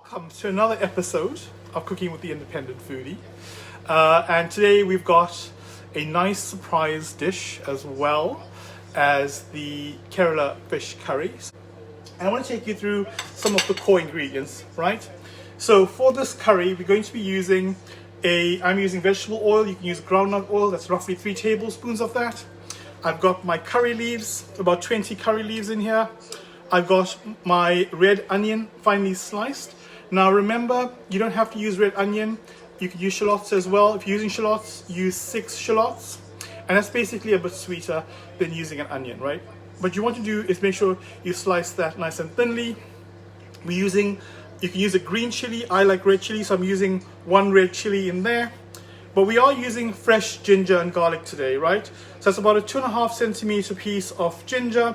Welcome to another episode of Cooking with the Independent Foodie. And today we've got a nice surprise dish as well as the Kerelan fish curry. And I want to take you through some of the core ingredients, right? So for this curry, we're going to be using I'm using vegetable oil. You can use groundnut oil. That's roughly 3 tablespoons of that. I've got my curry leaves, about 20 curry leaves in here. I've got my red onion finely sliced. Now remember, you don't have to use red onion. You can use shallots as well. If you're using shallots, use 6 shallots. And that's basically a bit sweeter than using an onion, right? What you want to do is make sure you slice that nice and thinly. You can use a green chili. I like red chili, so I'm using 1 red chili in there. But we are using fresh ginger and garlic today, right? So that's about a 2.5 centimeter piece of ginger,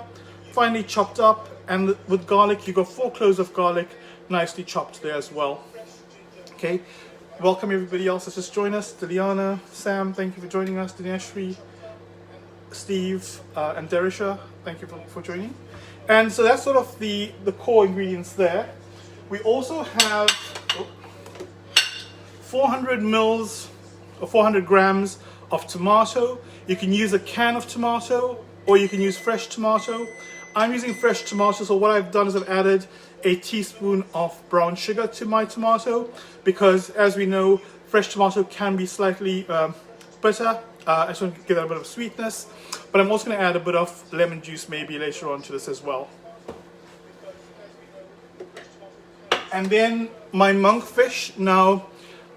finely chopped up. And with garlic, you've got 4 cloves of garlic, nicely chopped there as well. Okay, welcome everybody else that's just joined us. Diliana, Sam, thank you for joining us. Dineshri, Steve, and Derisha, thank you for joining. And so that's sort of the core ingredients there. We also have 400 mils or 400 grams of tomato. You can use a can of tomato or you can use fresh tomato. I'm using fresh tomato, so what I've done is I've added a teaspoon of brown sugar to my tomato because, as we know, fresh tomato can be slightly bitter. I just want to give that a bit of sweetness, but I'm also going to add a bit of lemon juice maybe later on to this as well. And then my monkfish. Now,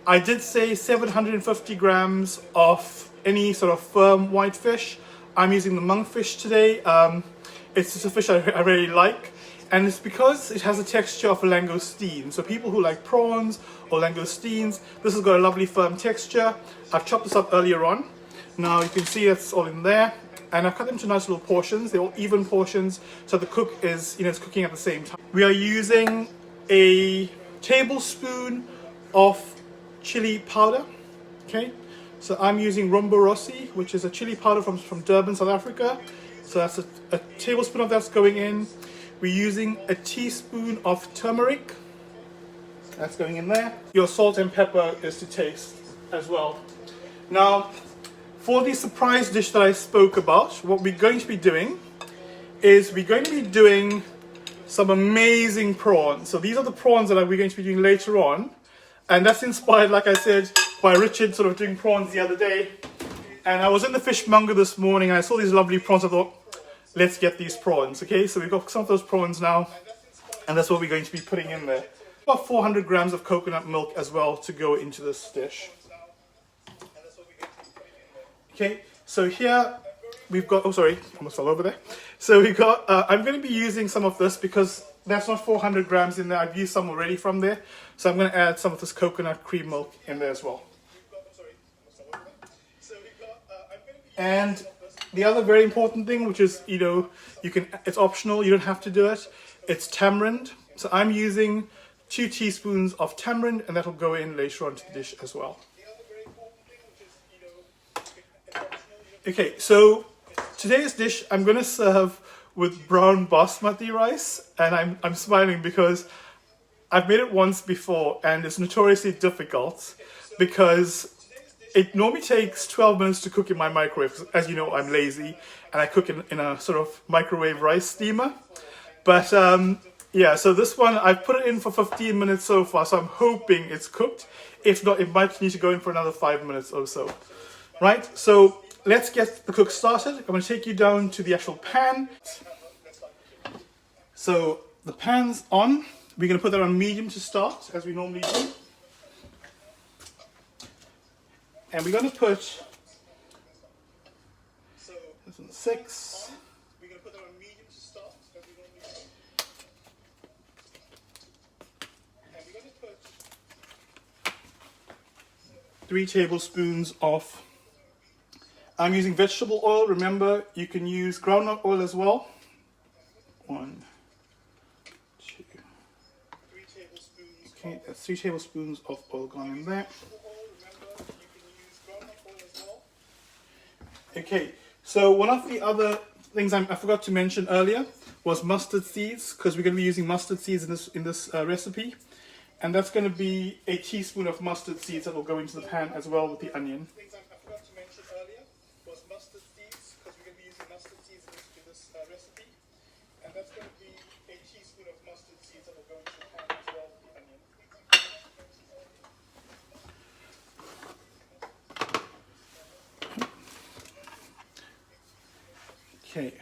I did say 750 grams of any sort of firm white fish. I'm using the monkfish today. It's just a fish I really like, and it's because it has a texture of a langoustine. So people who like prawns or langoustines, this has got a lovely firm texture. I've chopped this up earlier on. Now you can see it's all in there, and I've cut them into nice little portions. They're all even portions, so the cook is, it's cooking at the same time. We are using a tablespoon of chili powder. Okay, so I'm using Rumbo Rossi, which is a chili powder from Durban, South Africa. So that's a tablespoon of that's going in. We're using a teaspoon of turmeric. That's going in there. Your salt and pepper is to taste as well. Now, for the surprise dish that I spoke about, what we're going to be doing is we're going to be doing some amazing prawns. So these are the prawns that we're going to be doing later on. And that's inspired, like I said, by Richard sort of doing prawns the other day. And I was in the fishmonger this morning and I saw these lovely prawns. I thought, let's get these prawns, okay? So we've got some of those prawns now, and that's what we're going to be putting in there. About 400 grams of coconut milk as well to go into this dish. Okay, so here we've got, oh sorry, almost fell over there. So we've got, I'm going to be using some of this because that's not 400 grams in there. I've used some already from there. So I'm going to add some of this coconut cream milk in there as well. And the other very important thing, which is, it's optional, you don't have to do it, it's tamarind. So I'm using 2 teaspoons of tamarind, and that'll go in later on to the dish as well. Okay, so today's dish I'm going to serve with brown basmati rice, and I'm smiling because I've made it once before, and it's notoriously difficult because it normally takes 12 minutes to cook in my microwave. As you know, I'm lazy and I cook in a sort of microwave rice steamer. But yeah, so this one, I've put it in for 15 minutes so far, so I'm hoping it's cooked. If not, it might need to go in for another 5 minutes or so. Right, so let's get the cook started. I'm going to take you down to the actual pan. So the pan's on. We're going to put that on medium to start, as we normally do. And we're going to put this on 6. We're going to put that on medium to start, as we normally do. And we're going to put 3 tablespoons of, I'm using vegetable oil. Remember, you can use groundnut oil as well. 1, 2, 3 tablespoons. Okay, that's 3 tablespoons of oil gone in there. Okay, so one of the other things I forgot to mention earlier was mustard seeds, because we're going to be using mustard seeds in this recipe. And that's going to be a teaspoon of mustard seeds that will go into the pan as well with the onion. Things I forgot to mention earlier was mustard seeds, because we're going to be using mustard seeds in this recipe. And that's going to be a teaspoon of mustard seeds that will go into the pan as well with the onion. Okay.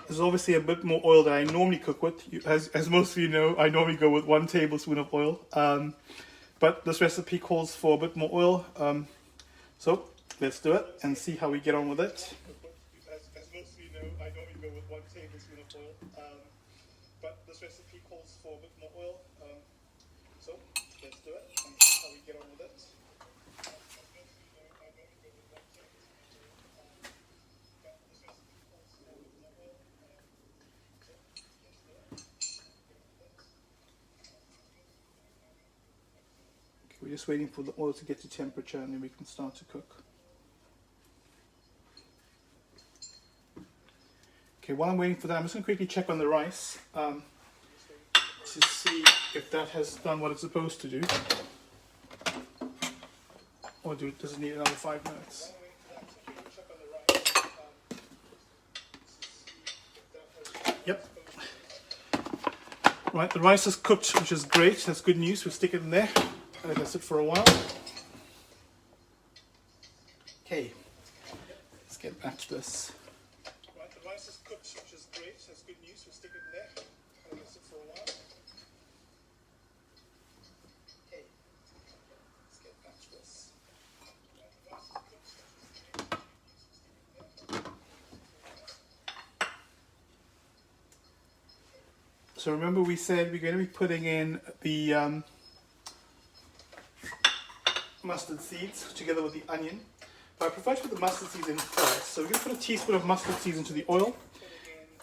There's obviously a bit more oil than I normally cook with. As most of you know, I normally go with 1 tablespoon of oil. But this recipe calls for a bit more oil. So let's do it and see how we get on with it. As most of you know, I normally go with 1 tablespoon of oil. But this recipe calls for a bit more oil. So let's do it and see how we get on with it. We're just waiting for the oil to get to temperature and then we can start to cook. Okay, while I'm waiting for that, I'm just going to quickly check on the rice to see if that has done what it's supposed to do. Or does it need another 5 minutes? Yep. Right, the rice is cooked, which is great. That's good news. We'll stick it in there. Let it sit for a while. Okay, let's get back to this. Right, the rice is cooked, which is great. That's good news. We'll stick it in there. Let it sit for a while. Okay, let's get back to this. So remember we said we're going to be putting in the mustard seeds together with the onion, but I prefer to put the mustard seeds in first. So we're going to put a teaspoon of mustard seeds into the oil,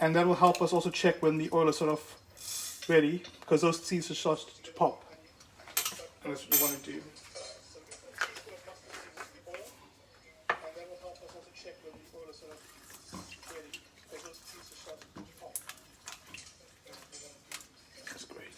and that will help us also check when the oil is sort of ready, because those seeds will start to pop, and that's what we want to do. That's great.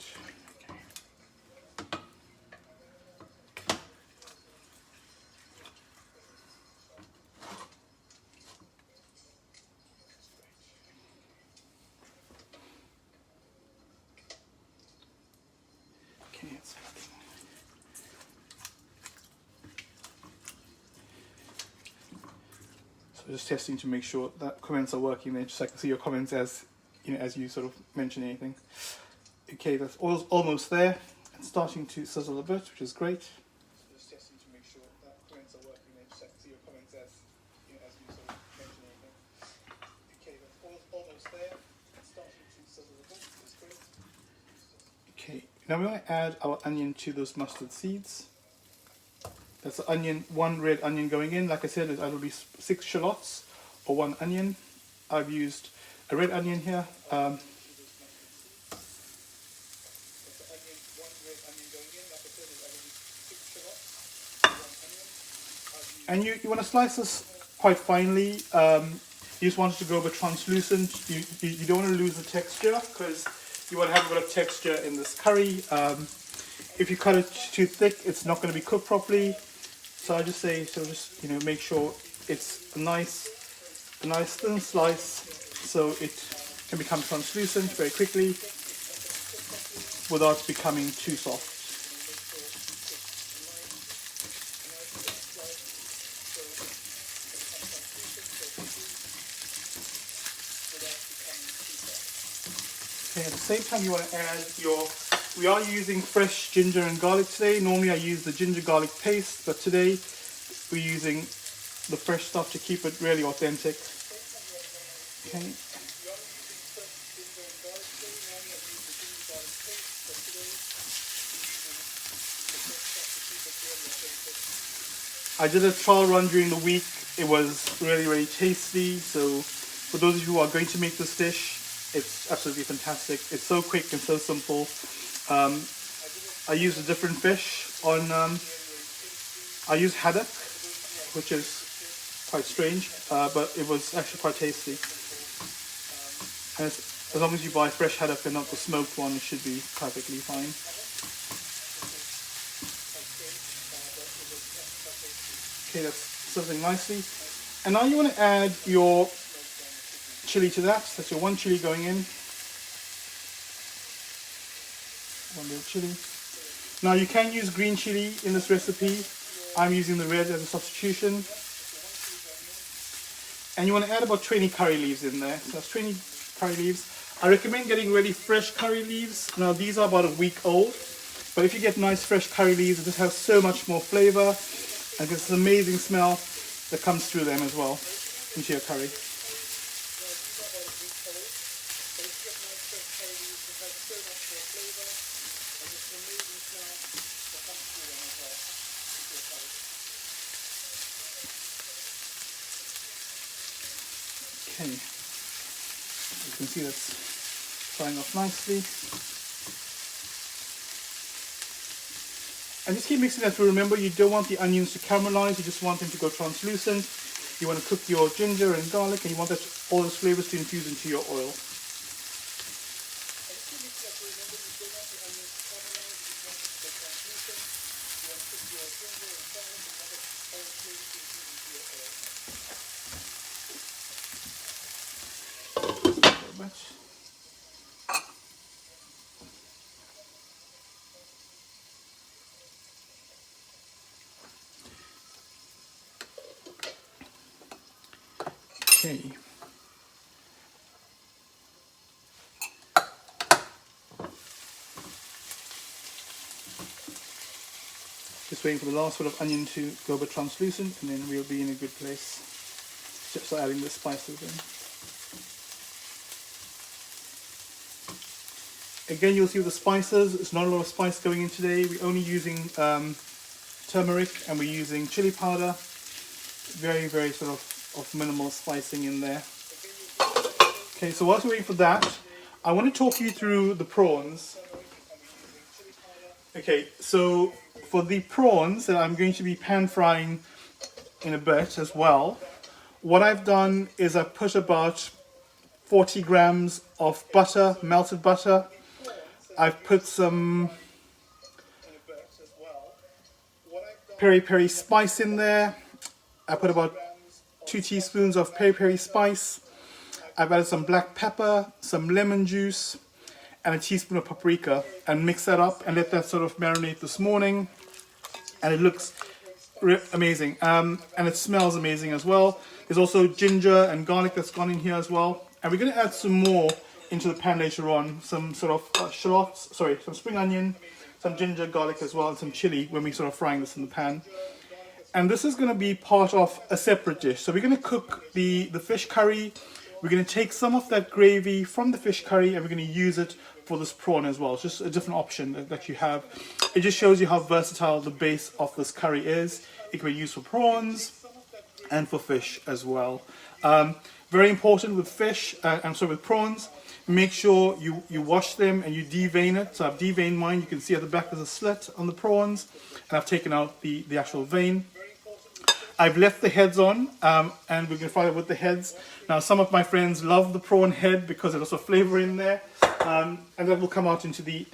So just testing to make sure that comments are working there, just so I can see your comments as you sort of mention anything. Okay, that's almost there. It's starting to sizzle a bit, which is great. So just testing to make sure that comments are working there, just so I can see your comments as you sort of mention anything. Okay, that's almost there. It's starting to sizzle a bit, which is great. Okay, now we want to add our onion to those mustard seeds. That's the onion, 1 red onion going in. Like I said, it'll be 6 shallots or 1 onion. I've used a red onion here. And you want to slice this quite finely. You just want it to go a bit translucent. You don't want to lose the texture, because you want to have a bit of texture in this curry. If you cut it too thick, it's not going to be cooked properly. So I just say, make sure it's a nice thin slice, so it can become translucent very quickly without becoming too soft. Okay, at the same time you want to add we are using fresh ginger and garlic today. Normally I use the ginger garlic paste, but today we're using the fresh stuff to keep it really authentic. Okay. I did a trial run during the week. It was really tasty. So for those of you who are going to make this dish, it's absolutely fantastic. It's so quick and so simple. I use a different fish on, I use haddock, which is quite strange, but it was actually quite tasty. And as long as you buy fresh haddock and not the smoked one, it should be perfectly fine. Okay, that's sizzling nicely. And now you want to add your chili to that. That's your one chili going in. One little chili. Now you can use green chili in this recipe. I'm using the red as a substitution. And you want to add about 20 curry leaves in there. So that's 20 curry leaves. I recommend getting really fresh curry leaves. Now these are about a week old. But if you get nice fresh curry leaves, it just has so much more flavor. And there's this amazing smell that comes through them as well into your curry. Okay, you can see that's frying off nicely. And just keep mixing that through. Remember, you don't want the onions to caramelize, you just want them to go translucent. You want to cook your ginger and garlic, and you want that, all those flavors to infuse into your oil. Okay. Just waiting for the last bit of onion to go a bit translucent, and then we'll be in a good place. Just adding the spices in. Again, you'll see with the spices, it's not a lot of spice going in today. We're only using turmeric, and we're using chili powder. Very, very sort of minimal spicing in there. Okay, so whilst we're waiting for that, I want to talk you through the prawns. Okay, so for the prawns that I'm going to be pan frying in a bit as well, what I've done is I've put about 40 grams of butter, melted butter. I've put some peri peri spice in there. I put about 2 teaspoons of peri peri spice. I've added some black pepper, some lemon juice, and a teaspoon of paprika, and mix that up and let that sort of marinate this morning. And it looks amazing, and it smells amazing as well. There's also ginger and garlic that's gone in here as well. And we're going to add some more into the pan later on. Some sort of shallots, some spring onion, some ginger, garlic as well, and some chili when we sort of frying this in the pan. And this is going to be part of a separate dish. So we're going to cook the fish curry. We're going to take some of that gravy from the fish curry and we're going to use it for this prawn as well. It's just a different option that you have. It just shows you how versatile the base of this curry is. It can be used for prawns and for fish as well. Very important with fish, with prawns, make sure you wash them and you devein it. So I've deveined mine. You can see at the back there's a slit on the prawns, and I've taken out the actual vein. I've left the heads on, and we're going to fry it with the heads. Now, some of my friends love the prawn head because there's also flavor in there, and that will come out into the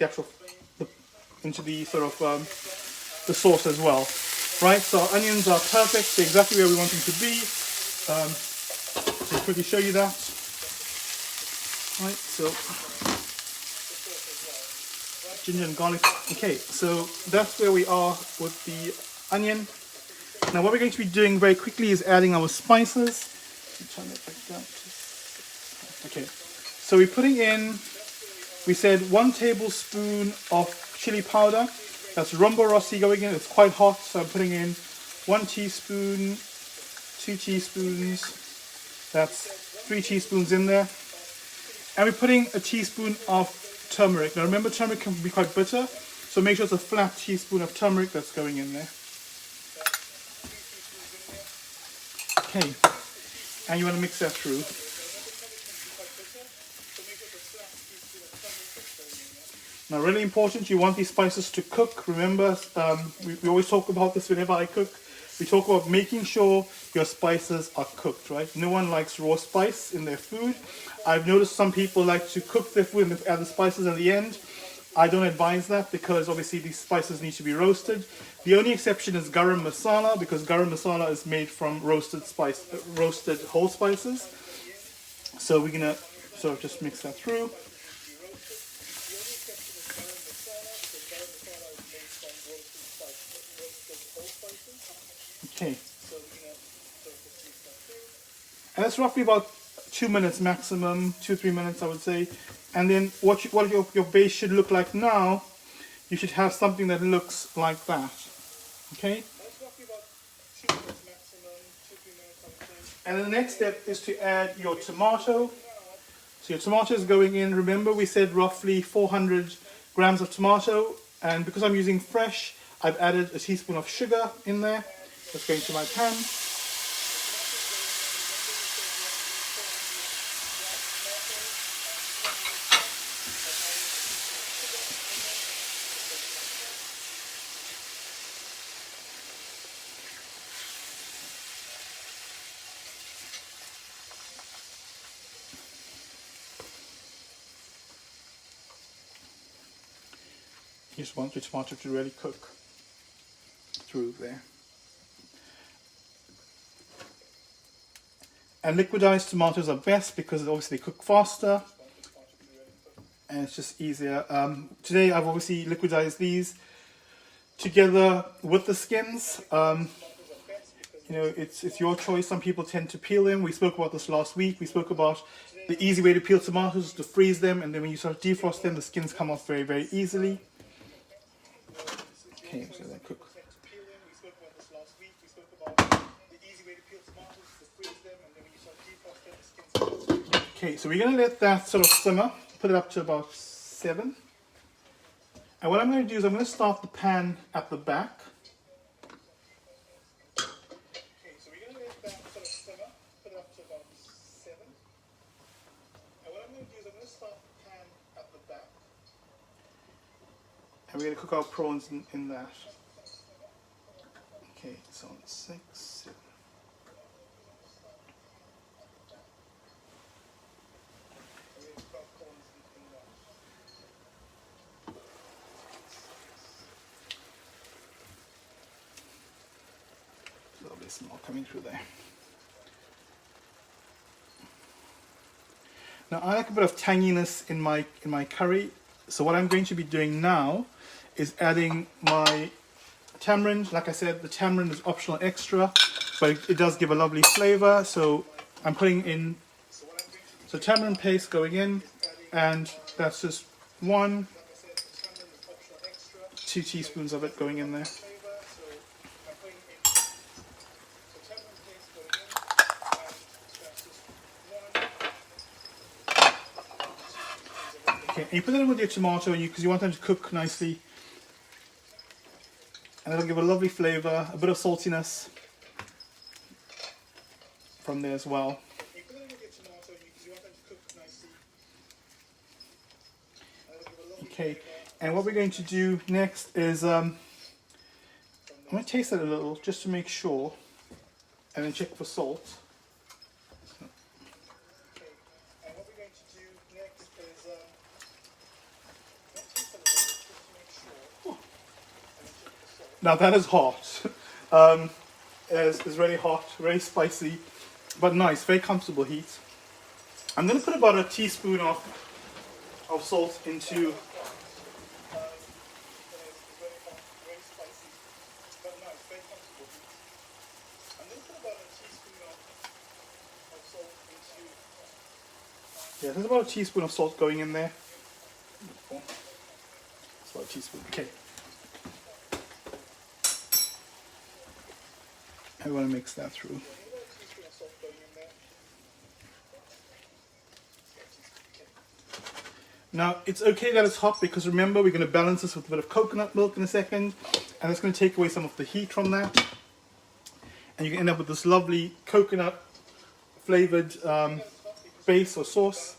sauce as well. Right, so our onions are perfect. They're exactly where we want them to be. So I'll quickly show you that. Right, so ginger and garlic. Okay, so that's where we are with the onion. Now what we're going to be doing very quickly is adding our spices. Turn that back down. Okay, so we're putting in, we said 1 tablespoon of chili powder. That's Rumbo Rossi going in. It's quite hot, so I'm putting in 1 teaspoon, 2 teaspoons. That's 3 teaspoons in there. And we're putting a teaspoon of turmeric. Now remember, turmeric can be quite bitter, so make sure it's a flat teaspoon of turmeric that's going in there. Okay, and you want to mix that through. Now really important, you want these spices to cook. Remember, we always talk about this whenever I cook. we talk about making sure your spices are cooked, right? No one likes raw spice in their food. I've noticed some people like to cook their food and add the spices at the end. I don't advise that because obviously these spices need to be roasted. The only exception is garam masala, because garam masala is made from roasted whole spices. So we're gonna sort of just mix that through. Okay. And that's roughly about 2 minutes maximum, 2-3 minutes I would say. And then what your base should look like now, you should have something that looks like that. Okay? And the next step is to add your tomato. So your tomato is going in. Remember we said roughly 400 grams of tomato. And because I'm using fresh, I've added a teaspoon of sugar in there. That's going to my pan. You just want your tomato to really cook through there. And liquidized tomatoes are best because obviously they cook faster and it's just easier. Today I've obviously liquidized these together with the skins. You know, it's your choice. Some people tend to peel them. We spoke about this last week. We spoke about the easy way to peel tomatoes is to freeze them, and then when you sort of defrost them, the skins come off very, very easily. Okay, so they cook. Okay, so we're going to let that sort of simmer, put it up to about 7. And what I'm going to do is I'm going to start the pan at the back. Okay, so we're going to let that sort of simmer, put it up to about 7. And what I'm going to do is I'm going to start the pan at the back. And we're going to cook our prawns in that. Okay, so on 6, 7. There'll be some more coming through there. Now I like a bit of tanginess in my curry, so what I'm going to be doing now is adding my tamarind. Like I said, the tamarind is optional extra, but it does give a lovely flavor. So I'm putting in tamarind paste going in, and that's just 1-2 teaspoons of it going in there. Okay, and you put that in with your tomato because you want them to cook nicely. And it'll give a lovely flavour, a bit of saltiness from there as well. Okay, and what we're going to do next is, I'm going to taste it a little just to make sure, and then check for salt. Now that is hot. It's really hot, very spicy, but nice, very comfortable heat. I'm going to put about a teaspoon of salt into. Yeah, there's about a teaspoon of salt going in there. It's about a teaspoon. Okay. I want to mix that through. Now, it's okay that it's hot because remember, we're going to balance this with a bit of coconut milk in a second, and it's going to take away some of the heat from that. And you can end up with this lovely coconut flavored base or sauce.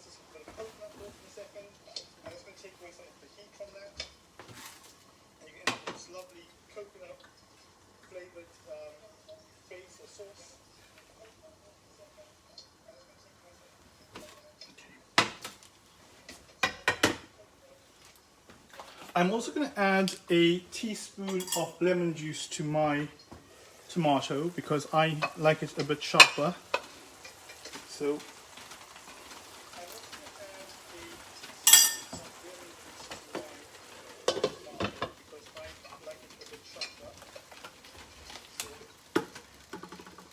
I'm also going to add a teaspoon of lemon juice to my tomato because I like it a bit sharper. So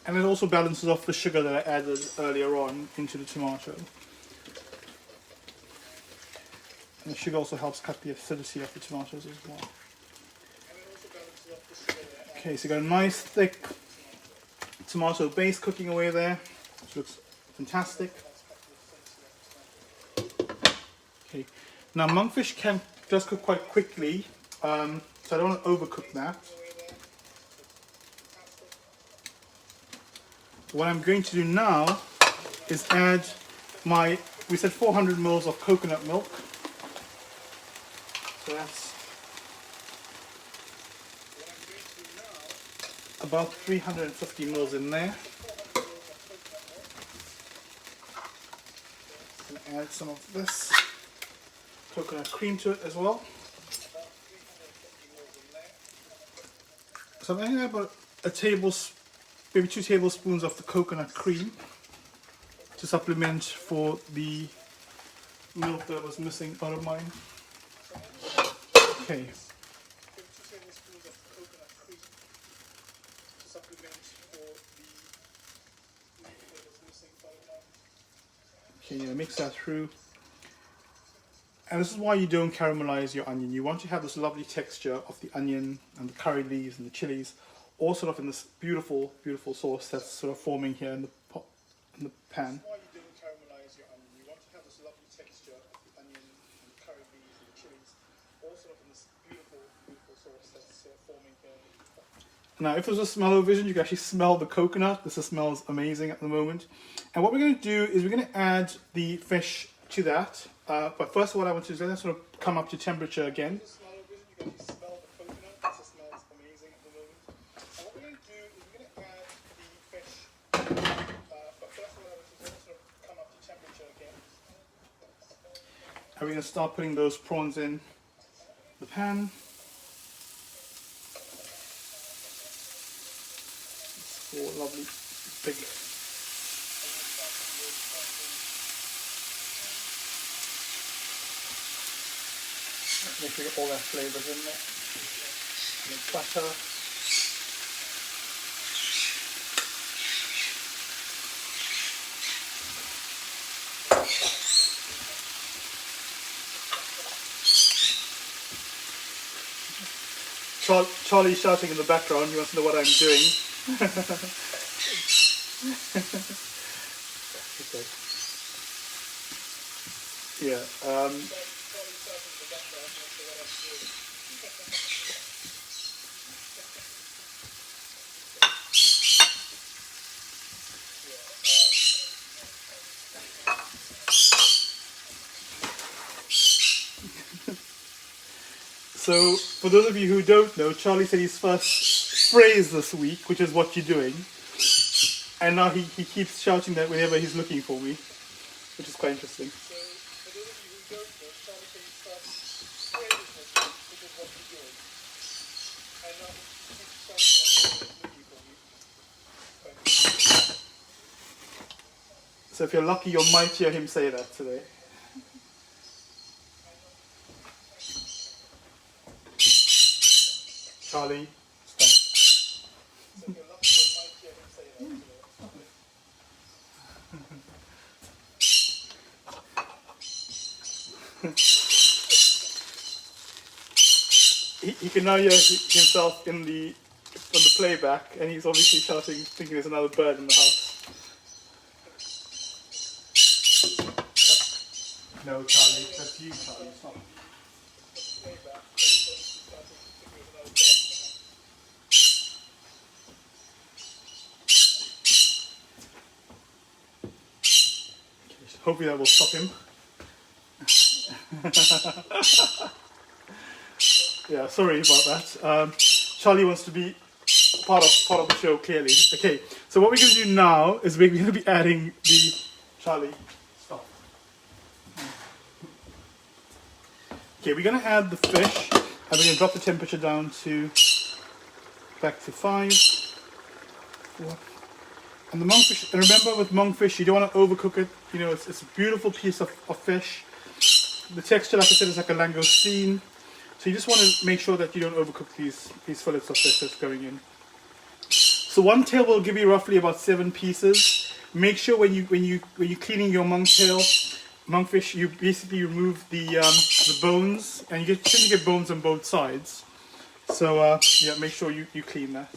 and it also balances off the sugar that I added earlier on into the tomato. And the sugar also helps cut the acidity of the tomatoes as well. Okay, so you got a nice thick tomato base cooking away there, which looks fantastic. Okay, now monkfish does cook quite quickly, so I don't want to overcook that. What I'm going to do now is add we said 400 ml of coconut milk. So that's about 350 ml in there. And add some of this coconut cream to it as well. So I'm adding about maybe 2 tablespoons of the coconut cream to supplement for the milk that was missing out of mine. Okay. Okay, yeah, mix that through. And this is why you don't caramelize your onion. You want to have this lovely texture of the onion and the curry leaves and the chilies, all sort of in this beautiful, beautiful sauce that's sort of forming here in the pot, in the pan. That's why you don't caramelize your onion. You want to have this lovely texture of the onion and the curry leaves and the chilies, all sort of in this beautiful, beautiful sauce that's forming here in the pot. Now, if there's a smell-o-vision, you can actually smell the coconut. This smells amazing at the moment. And what we're going to do is we're going to add the fish to that. But first, what I want to do is let it sort of come up to temperature again. You can smell the coconut. This smells amazing at the moment. And what we're going to do is we're going to add the fish. But first, what I want to do is sort of come up to temperature again. And we're going to start putting those prawns in the pan. Four lovely big. Make sure you get all that flavours in there. And butter. Charlie's shouting in the background. He wants to know what I'm doing. Okay. Yeah. So, for those of you who don't know, Charlie said his first phrase this week, which is "what you doing," and now he keeps shouting that whenever he's looking for me, which is quite interesting. So, for those of you who don't know, Charlie said his first phrase this week, which is "what you doing," and now he keeps shouting that whenever he's looking for me. So, if you're lucky, you might hear him say that today. Charlie, stop. He can now hear himself on the playback, and he's obviously shouting, thinking there's another bird in the house. No, Charlie, that's you, Charlie. It's not. Hopefully that will stop him. Yeah, sorry about that. Charlie wants to be part of the show, clearly. Okay, so what we're going to do now is we're going to be adding the... Charlie, stop. Okay, we're going to add the fish, and we're going to drop the temperature down to back to 5, 4. And the monkfish, and remember with monkfish, you don't want to overcook it. You know, it's a beautiful piece of fish. The texture, like I said, is like a langoustine. So you just want to make sure that you don't overcook these fillets of fish that's going in. So one tail will give you roughly about 7 pieces. Make sure when you're cleaning your monkfish, you basically remove the bones, and you tend to get bones on both sides. So yeah, make sure you clean that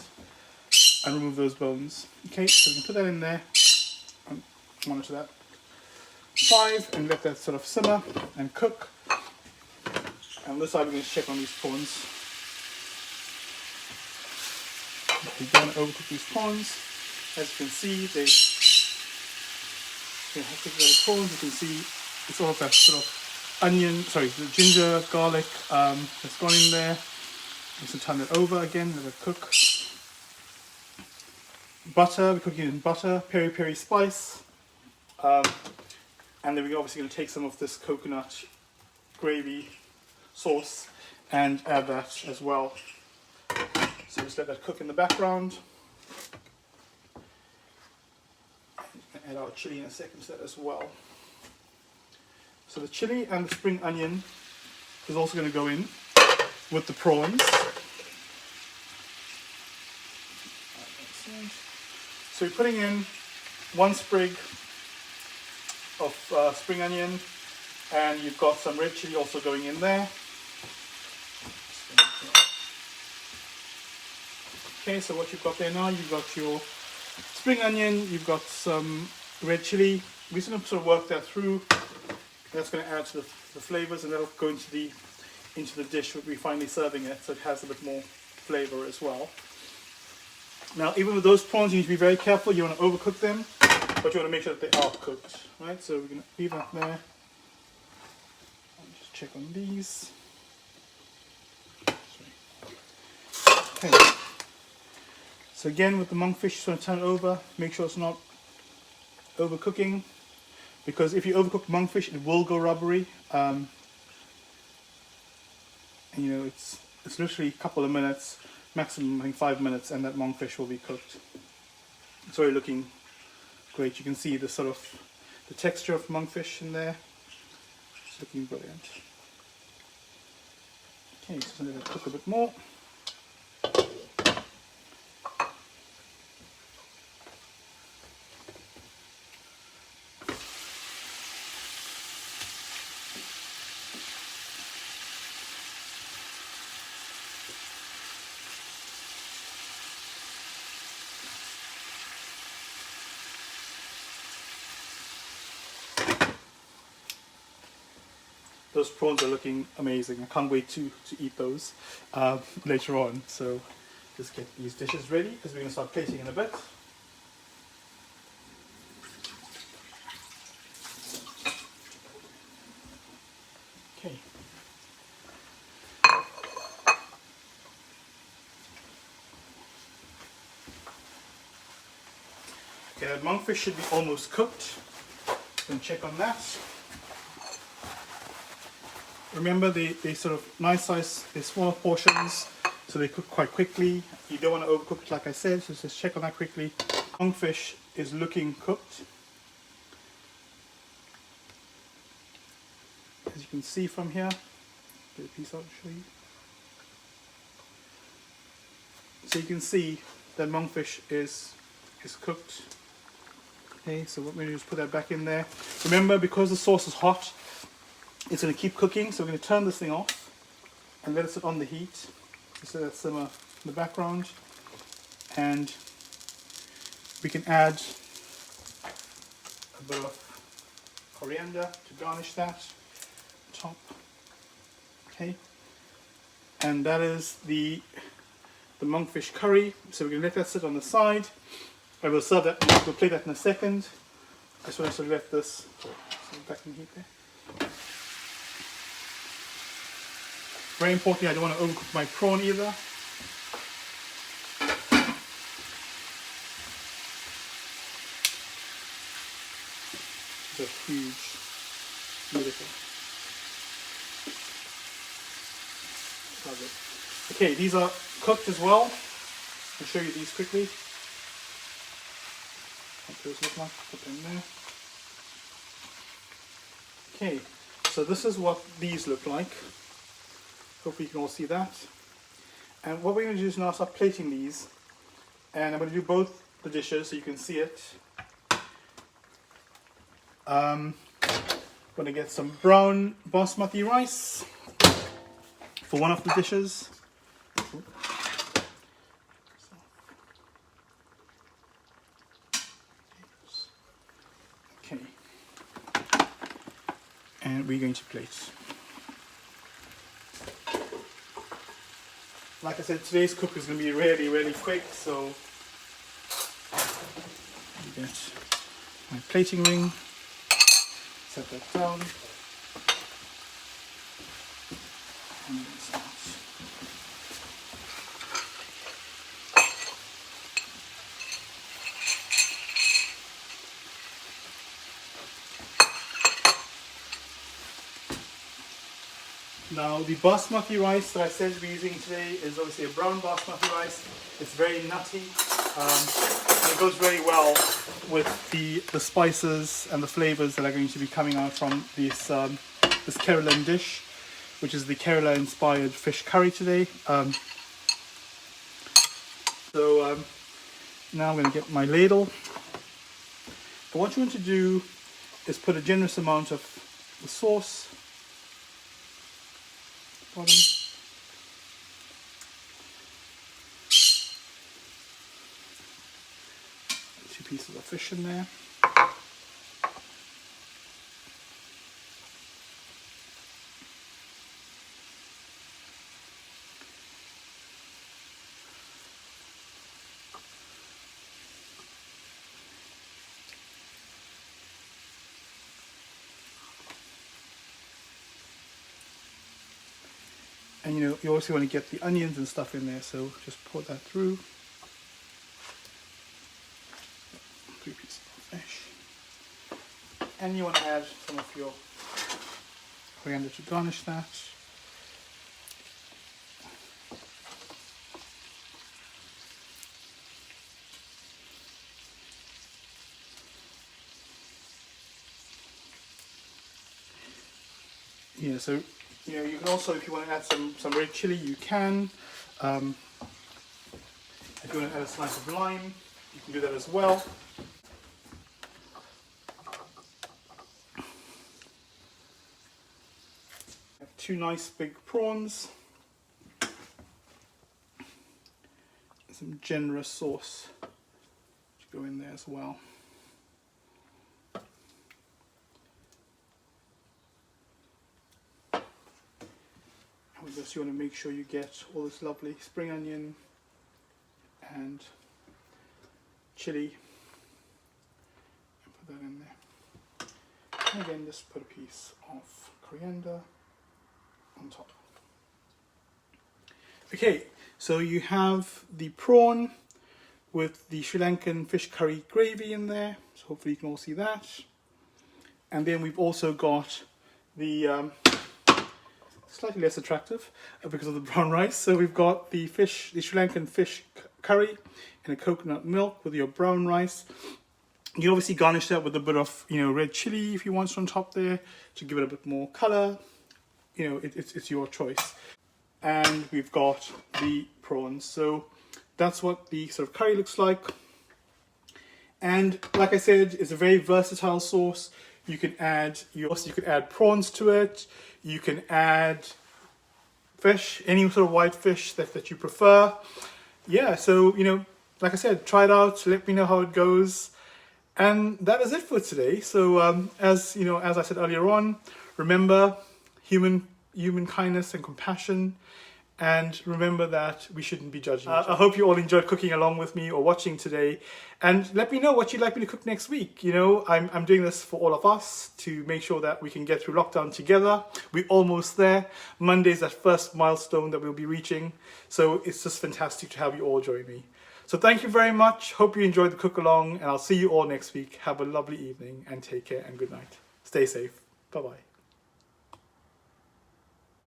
and remove those bones. Okay, so we can put that in there and monitor that. 5, and let that sort of simmer and cook. And on this side, we're going to check on these prawns. We don't want to overcook these prawns. As you can see, the prawns. You can see it's all of that sort of onion, the ginger, garlic that's gone in there. Just turn it over again, let it cook. Butter, we're cooking it in butter, peri peri spice. And then we're obviously going to take some of this coconut gravy sauce and add that as well. So just let that cook in the background. Add our chili in a second to that as well. So the chili and the spring onion is also going to go in with the prawns. So we're putting in 1 sprig of spring onion, and you've got some red chili also going in there. Okay, so what you've got there now, you've got your spring onion, you've got some red chili. We're just going to sort of work that through. That's going to add to the flavors, and that'll go into the dish when we're finally serving it, so it has a bit more flavor as well. Now, even with those prawns, you need to be very careful. You want to overcook them, but you want to make sure that they are cooked, right? So we're going to leave that there. I'll just check on these. Okay. So again, with the monkfish, just want to turn it over. Make sure it's not overcooking, because if you overcook monkfish, it will go rubbery. And you know, it's literally a couple of minutes, maximum I think 5 minutes, and that monkfish will be cooked. It's already looking great. You can see the sort of the texture of monkfish in there. It's looking brilliant. Okay, so let it cook a bit more. Those prawns are looking amazing. I can't wait to eat those later on. So just get these dishes ready, because we're going to start plating in a bit. Okay. Okay, that monkfish should be almost cooked. Going to check on that. Remember, they sort of nice size, they're smaller portions, so they cook quite quickly. You don't want to overcook it, like I said, so just check on that quickly. Monkfish is looking cooked. As you can see from here, get a piece out to show you. So you can see that monkfish is cooked. Okay, so what we're going to do is put that back in there. Remember, because the sauce is hot, it's going to keep cooking, so we're going to turn this thing off and let it sit on the heat. Just let that simmer in the background, and we can add a bit of coriander to garnish that top. Okay, and that is the monkfish curry. So we're going to let that sit on the side. I will serve that. We'll plate that in a second. I just want to sort of let this back in heat there. Very importantly, I don't want to overcook my prawn either. They're huge, beautiful. Okay, these are cooked as well. I'll show you these quickly. What those look like. Put them there. Okay, so this is what these look like. Hopefully you can all see that. And what we're going to do is now start plating these. And I'm going to do both the dishes so you can see it. I'm going to get some brown basmati rice for one of the dishes. Okay. And we're going to plate. Like I said, today's cook is going to be really, really quick, so you get my plating ring, set that down, and then start. Now the basmati rice that I said we're using today is obviously a brown basmati rice. It's very nutty and it goes very well with the spices and the flavors that are going to be coming out from this Kerelan dish, which is the Kerelan inspired fish curry today. Now I'm going to get my ladle. But what you want to do is put a generous amount of the sauce. Bottom. 2 pieces of fish in there. And you also want to get the onions and stuff in there, so just pour that through. 3 pieces of fish. And you want to add some of your coriander to garnish that. Yeah, so you can also, if you want to add some red chilli, you can. If you want to add a slice of lime, you can do that as well. I have 2 nice big prawns. Some generous sauce to go in there as well. Just you want to make sure you get all this lovely spring onion and chilli and put that in there. And again, just put a piece of coriander on top. Okay, so you have the prawn with the Sri Lankan fish curry gravy in there, so hopefully you can all see that. And then we've also got the slightly less attractive because of the brown rice. So we've got the Sri Lankan fish curry in a coconut milk with your brown rice. You obviously garnish that with a bit of red chilli if you want on top there to give it a bit more color. It's your choice. And we've got the prawns. So that's what the sort of curry looks like. And like I said, it's a very versatile sauce. You can add prawns to it. You can add fish, any sort of white fish that you prefer. Yeah, so like I said, try it out. Let me know how it goes. And that is it for today. So as I said earlier on, remember human kindness and compassion. And remember that we shouldn't be judging. I hope you all enjoyed cooking along with me or watching today. And let me know what you'd like me to cook next week. I'm doing this for all of us to make sure that we can get through lockdown together. We're almost there. Monday's that first milestone that we'll be reaching. So it's just fantastic to have you all join me. So thank you very much. Hope you enjoyed the cook along, and I'll see you all next week. Have a lovely evening and take care and good night. Stay safe. Bye-bye.